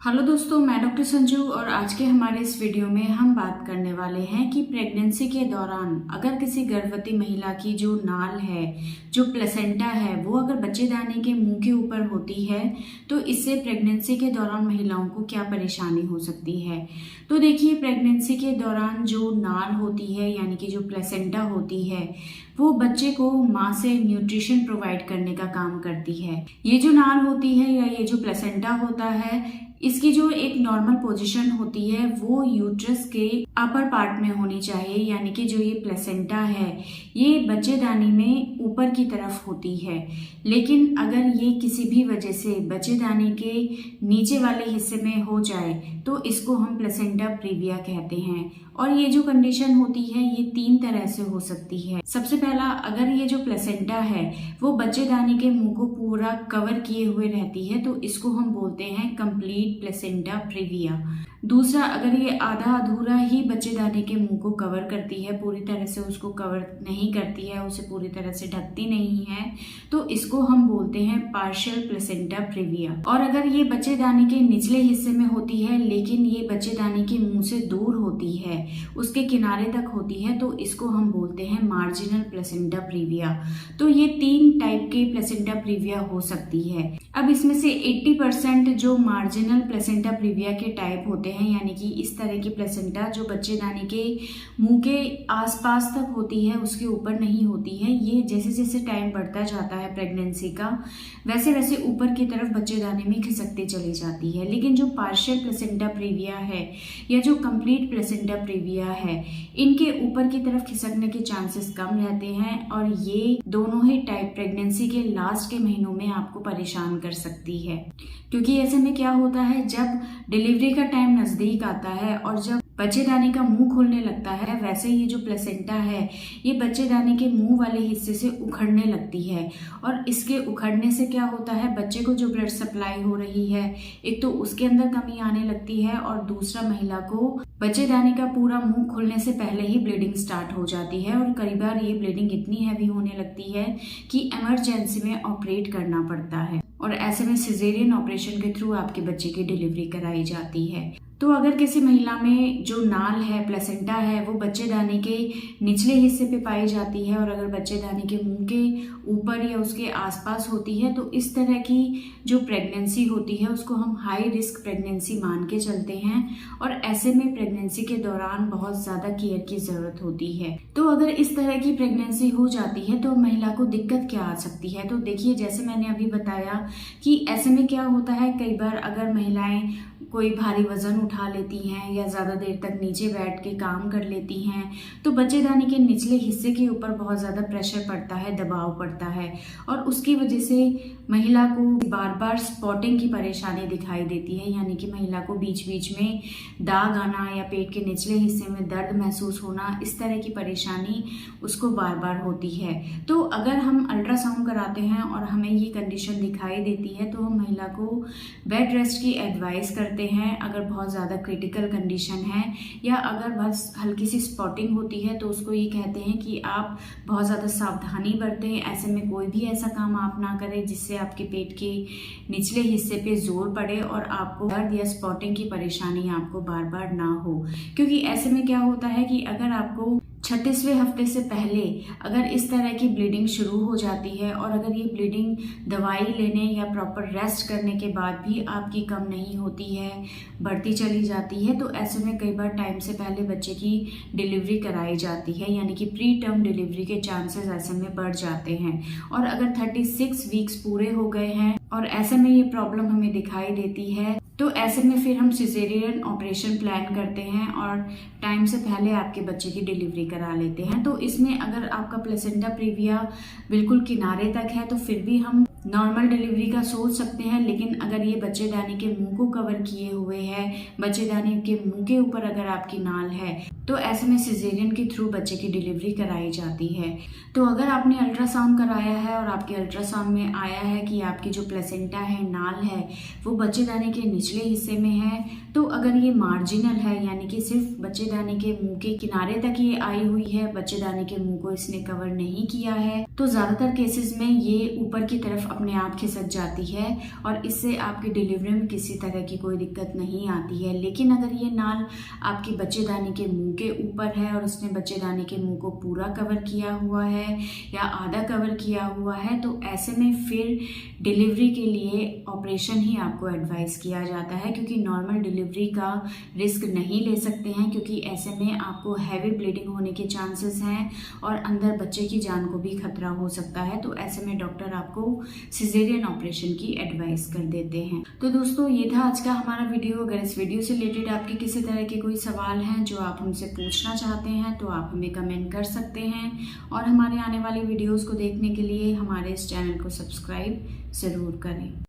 Hello दोस्तों, मैं doctor Sanju और आज के हमारे इस वीडियो में हम बात करने वाले हैं कि प्रेगनेंसी के दौरान अगर किसी गर्भवती महिला की जो नाल है, जो प्लेसेंटा है, वो अगर बच्चेदानी के मुंह के ऊपर होती है तो इससे प्रेगनेंसी के दौरान महिलाओं को क्या परेशानी हो सकती है। तो देखिए, प्रेगनेंसी के दौरान जो नाल होती है यानी कि जो प्लेसेंटा होती है वो बच्चे को माँ से न्यूट्रिशन प्रोवाइड करने का काम करती है। ये जो नाल होती है या ये जो प्लेसेंटा होता है, इसकी जो एक नॉर्मल पोजीशन होती है वो यूट्रस के अपर पार्ट में होनी चाहिए, यानी कि जो ये प्लेसेंटा है ये बच्चेदानी में ऊपर की तरफ होती है। लेकिन अगर ये किसी भी वजह से बच्चेदानी के नीचे वाले हिस्से में हो जाए तो इसको हम प्लेसेंटा प्रीविया कहते हैं। और ये जो कंडीशन होती है ये 3 तरह से हो सकती है। सबसे पहला, अगर ये जो प्लेसेंटा है वो बच्चेदानी के मुंह को पूरा कवर किए हुए रहती है तो इसको हम बोलते हैं कंप्लीट प्लेसेंटा प्रीविया। दूसरा, अगर ये आधा अधूरा ही बच्चेदानी के मुंह को कवर करती है, पूरी तरह से उसको कवर नहीं करती है, उसे पूरी तरह से ढकती नहीं है, तो इसको हम बोलते हैं पार्शियल प्लेसेंटा प्रीविया। और अगर ये बच्चेदानी के निचले हिस्से में होती है लेकिन ये बच्चेदानी के मुंह से दूर होती है, उसके किनारे तक होती है, तो इसको हम बोलते हैं मार्जिनल प्लेसेंटा प्रीविया। तो ये 3 टाइप के प्लेसेंटा प्रीविया हो सकती है। अब इसमें से 80% जो मार्जिनल प्लेसेंटा प्रीविया के टाइप होते हैं, यानी कि इस तरह की प्लेसेंटा जो बच्चेदानी के मुंह के आसपास तक होती है, उसके ऊपर नहीं होती है, ये जैसे जैसे टाइम बढ़ता जाता है प्रेगनेंसी का वैसे वैसे ऊपर की तरफ बच्चेदानी में खिसकती चली जाती है। लेकिन जो पार्शियल प्लेसेंटा प्रीविया है या जो कंप्लीट प्लेसेंटा प्रीविया है, इनके ऊपर की तरफ खिसकने के चांसेस कम रहते हैं और ये दोनों ही टाइप प्रेगनेंसी के लास्ट के महीनों में आपको परेशान कर सकती है। क्योंकि ऐसे में क्या होता है, जब डिलीवरी का टाइम नजदीक आता है और जब बच्चेदानी का मुंह खुलने लगता है, वैसे ये जो प्लेसेंटा है ये बच्चेदानी के मुंह वाले हिस्से से उखड़ने लगती है। और इसके उखड़ने से क्या होता है, बच्चे को जो ब्लड सप्लाई हो रही है एक तो उसके अंदर कमी आने लगती है और दूसरा महिला को बच्चेदानी का पूरा मुंह खुलने से पहले ही ब्लीडिंग स्टार्ट हो जाती है। और कई बार ये ब्लीडिंग इतनी हैवी होने लगती है कि इमरजेंसी में ऑपरेट करना पड़ता है और ऐसे में सिजेरियन ऑपरेशन के थ्रू आपके बच्चे की डिलीवरी कराई जाती है। तो अगर किसी महिला में जो नाल है, प्लेसेंटा है, वो बच्चेदानी के निचले हिस्से पे पाई जाती है और अगर बच्चेदानी के मुंह के ऊपर या उसके आसपास होती है तो इस तरह की जो प्रेगनेंसी होती है उसको हम हाई रिस्क प्रेगनेंसी मान के चलते हैं और ऐसे में प्रेगनेंसी के दौरान बहुत ज़्यादा केयर की ज़रूरत होती है। तो अगर इस तरह की प्रेगनेंसी हो जाती है तो महिला को दिक्कत क्या आ सकती है। तो देखिए, जैसे मैंने अभी बताया कि ऐसे में क्या होता है, कई बार अगर महिलाएं कोई भारी वजन उठा लेती हैं या ज़्यादा देर तक नीचे बैठ के काम कर लेती हैं तो बच्चेदानी के निचले हिस्से के ऊपर बहुत ज़्यादा प्रेशर पड़ता है, दबाव पड़ता है और उसकी वजह से महिला को बार बार स्पॉटिंग की परेशानी दिखाई देती है, यानी कि महिला को बीच बीच में दाग आना या पेट के निचले हिस्से में दर्द महसूस होना, इस तरह की परेशानी उसको बार बार होती है। तो अगर हम अल्ट्रासाउंड कराते हैं और हमें ये कंडीशन दिखाई देती है तो हम महिला को बेड रेस्ट की एडवाइस करते हैं अगर बहुत ज़्यादा क्रिटिकल कंडीशन है, या अगर बस हल्की सी स्पॉटिंग होती है तो उसको ये कहते हैं कि आप बहुत ज़्यादा सावधानी बरतें, ऐसे में कोई भी ऐसा काम आप ना करें जिससे आपके पेट के निचले हिस्से पे जोर पड़े और आपको दर्द या स्पॉटिंग की परेशानी आपको बार बार ना हो। क्योंकि ऐसे में क्या होता है कि अगर आपको 36वें हफ्ते से पहले अगर इस तरह की ब्लीडिंग शुरू हो जाती है और अगर ये ब्लीडिंग दवाई लेने या प्रॉपर रेस्ट करने के बाद भी आपकी कम नहीं होती है, बढ़ती चली जाती है, तो ऐसे में कई बार टाइम से पहले बच्चे की डिलीवरी कराई जाती है, यानी कि प्री टर्म डिलीवरी के चांसेस ऐसे में बढ़ जाते हैं। और अगर 36 वीक्स पूरे हो गए हैं और ऐसे में ये प्रॉब्लम हमें दिखाई देती है तो ऐसे में फिर हम सिजेरियन ऑपरेशन प्लान करते हैं और टाइम से पहले आपके बच्चे की डिलीवरी करा लेते हैं। तो इसमें अगर आपका प्लेसेंटा प्रीविया बिल्कुल किनारे तक है तो फिर भी हम नॉर्मल डिलीवरी का सोच सकते हैं, लेकिन अगर ये बच्चेदानी के मुंह को कवर किए हुए है, बच्चेदानी के मुंह के ऊपर अगर आपकी नाल है तो ऐसे में सिजेरियन के थ्रू बच्चे की डिलीवरी कराई जाती है। तो अगर आपने अल्ट्रासाउंड कराया है और आपके अल्ट्रासाउंड में आया है कि आपकी जो प्लेसेंटा है, नाल है, वो बच्चेदानी के निचले हिस्से में है, तो अगर ये मार्जिनल है यानी कि सिर्फ बच्चेदानी के मुंह के किनारे तक ये आई हुई है, बच्चेदानी के मुंह को इसने कवर नहीं किया है, तो ज्यादातर केसेस में ये ऊपर की तरफ अपने आप खिसक जाती है और इससे आपकी डिलीवरी में किसी तरह की कोई दिक्कत नहीं आती है। लेकिन अगर ये नाल आपके बच्चेदानी के मुंह के ऊपर है और उसने बच्चेदानी के मुंह को पूरा कवर किया हुआ है या आधा कवर किया हुआ है, तो ऐसे में फिर डिलीवरी के लिए ऑपरेशन ही आपको एडवाइस किया जाता है, क्योंकि नॉर्मल डिलीवरी का रिस्क नहीं ले सकते हैं, क्योंकि ऐसे में आपको हैवी ब्लीडिंग होने के चांसेस हैं और अंदर बच्चे की जान को भी खतरा हो सकता है। तो ऐसे में डॉक्टर आपको सिजेरियन ऑपरेशन की एडवाइस कर देते हैं। तो दोस्तों, ये था आज का हमारा वीडियो। अगर इस वीडियो से रिलेटेड आपके किसी तरह के कोई सवाल हैं जो आप हमसे पूछना चाहते हैं तो आप हमें कमेंट कर सकते हैं, और हमारे आने वाली वीडियोस को देखने के लिए हमारे इस चैनल को सब्सक्राइब ज़रूर करें।